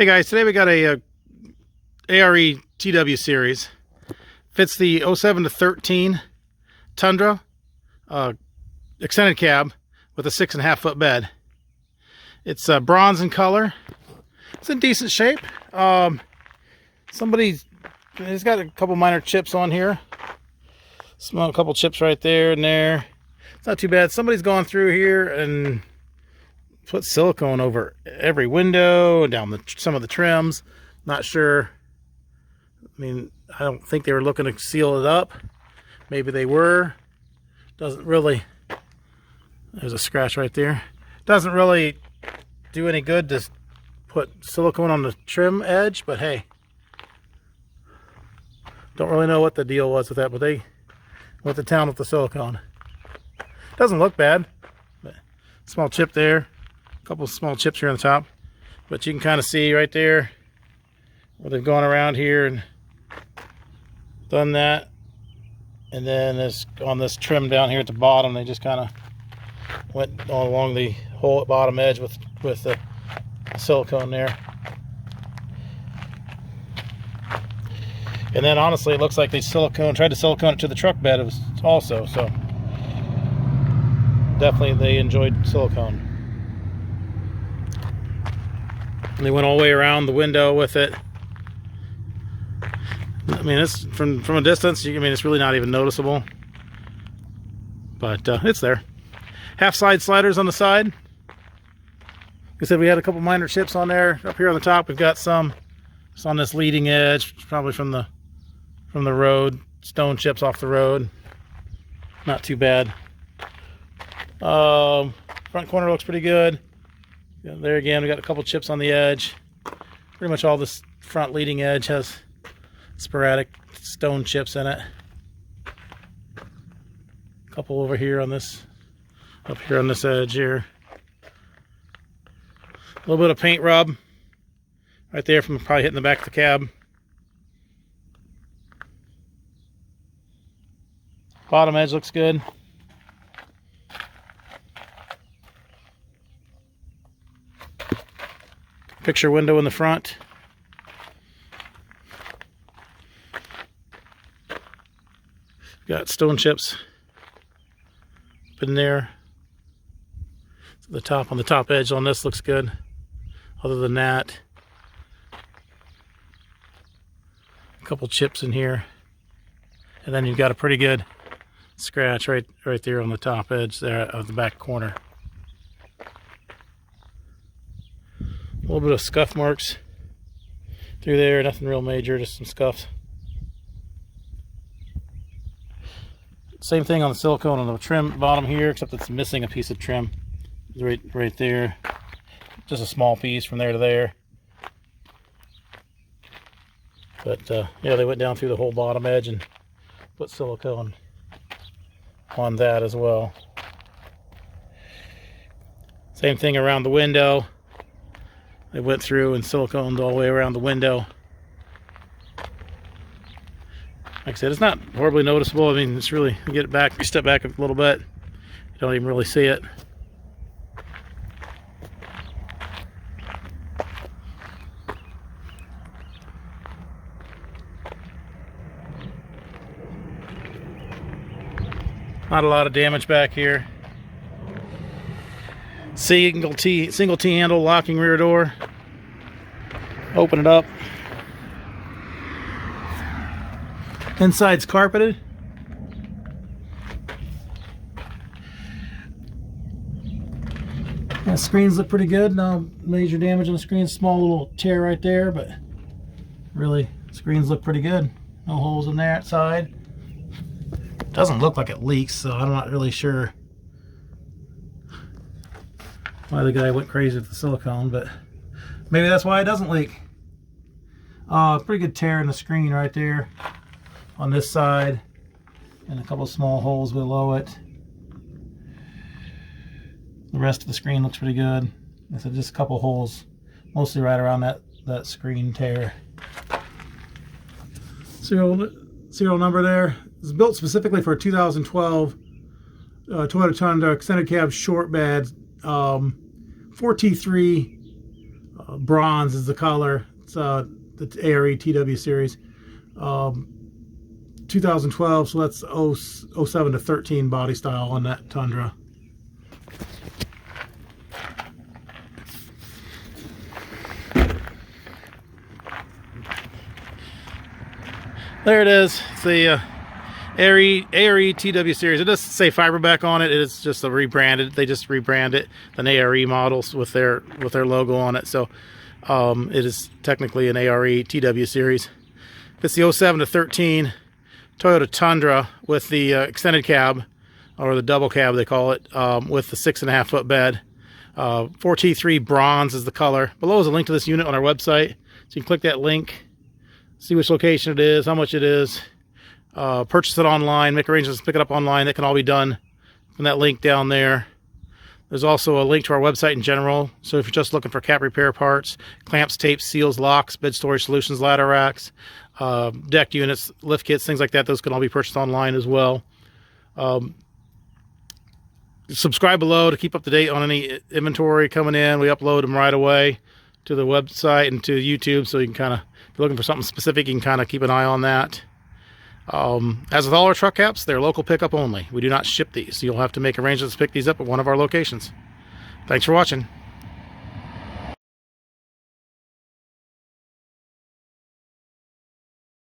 Hey guys, today we got a ARE TW Series. Fits the 07 to 13 Tundra extended cab with a 6.5 foot bed. It's bronze in color. It's in decent shape. Somebody's got a couple minor chips on here. Small couple chips right there and there. It's not too bad. Somebody's gone through here and put silicone over every window, down some of the trims. Not sure. I mean, I don't think they were looking to seal it up. Maybe they were. Doesn't really. There's a scratch right there. Doesn't really do any good to put silicone on the trim edge, but hey, don't really know what the deal was with that, but they went to town with the silicone. Doesn't look bad, but small chip there, a couple of small chips here on the top, but you can kind of see right there where they've gone around here and done that. And then this, on this trim down here at the bottom, they just kind of went along the whole bottom edge with the silicone there. And then honestly, it looks like they tried to silicone it to the truck bed. It was also, so definitely they enjoyed silicone. And they went all the way around the window with it. I mean, it's from a distance. I mean, it's really not even noticeable, but it's there. Half slide sliders on the side. Like I said, we had a couple minor chips on there. Up here on the top, we've got some. It's on this leading edge, probably from the road. Stone chips off the road. Not too bad. Front corner looks pretty good. Yeah, there again, we got a couple chips on the edge. Pretty much all this front leading edge has sporadic stone chips in it. A couple over here on this, up here on this edge here. A little bit of paint rub right there from probably hitting the back of the cab. Bottom edge looks good. Picture window in the front. Got stone chips up in there. So the top, on the top edge on this looks good. Other than that, a couple chips in here, and then you've got a pretty good scratch right there on the top edge there of the back corner. A little bit of scuff marks through there, nothing real major, just some scuffs. Same thing on the silicone on the trim bottom here, except it's missing a piece of trim right there. Just a small piece from there to there. But yeah, they went down through the whole bottom edge and put silicone on that as well. Same thing around the window. They went through and siliconed all the way around the window. Like I said, it's not horribly noticeable. I mean, it's really, you get it back, you step back a little bit, you don't even really see it. Not a lot of damage back here. Single T handle locking rear door. Open it up. Inside's carpeted. The screens look pretty good. No major damage on the screen. Small little tear right there, but really, screens look pretty good. No holes in that side. Doesn't look like it leaks, so I'm not really sure why the guy went crazy with the silicone, but maybe that's why it doesn't leak. Pretty good tear in the screen right there on this side, and a couple of small holes below it. The rest of the screen looks pretty good. I said just a couple holes, mostly right around that screen tear. Serial number there. It's built specifically for a 2012 Toyota Tundra extended cab short bed, 4T3 Bronze is the color. It's the ARE TW Series. 2012, so that's 07 to 13 body style on that Tundra. There it is. It's the ARE TW Series. It doesn't say Fiberback on it. It is just a rebranded. They just rebrand it an ARE models with their logo on it. So it is technically an ARE TW Series. It's the 07 to 13 Toyota Tundra with the extended cab, or the double cab they call it, with the 6.5 foot bed. AT3 Bronze is the color. Below is a link to this unit on our website, so you can click that link, see which location it is, how much it is, purchase it online, make arrangements to pick it up online. That can all be done from that link down there. There's also a link to our website in general, so if you're just looking for cap repair parts, clamps, tapes, seals, locks, bed storage solutions, ladder racks, deck units, lift kits, things like that, those can all be purchased online as well. Subscribe below to keep up to date on any inventory coming in. We upload them right away to the website and to YouTube, so you can kind of, if you're looking for something specific, you can kind of keep an eye on that. As with all our truck caps, they're local pickup only. We do not ship these, so you'll have to make arrangements to pick these up at one of our locations. Thanks for watching.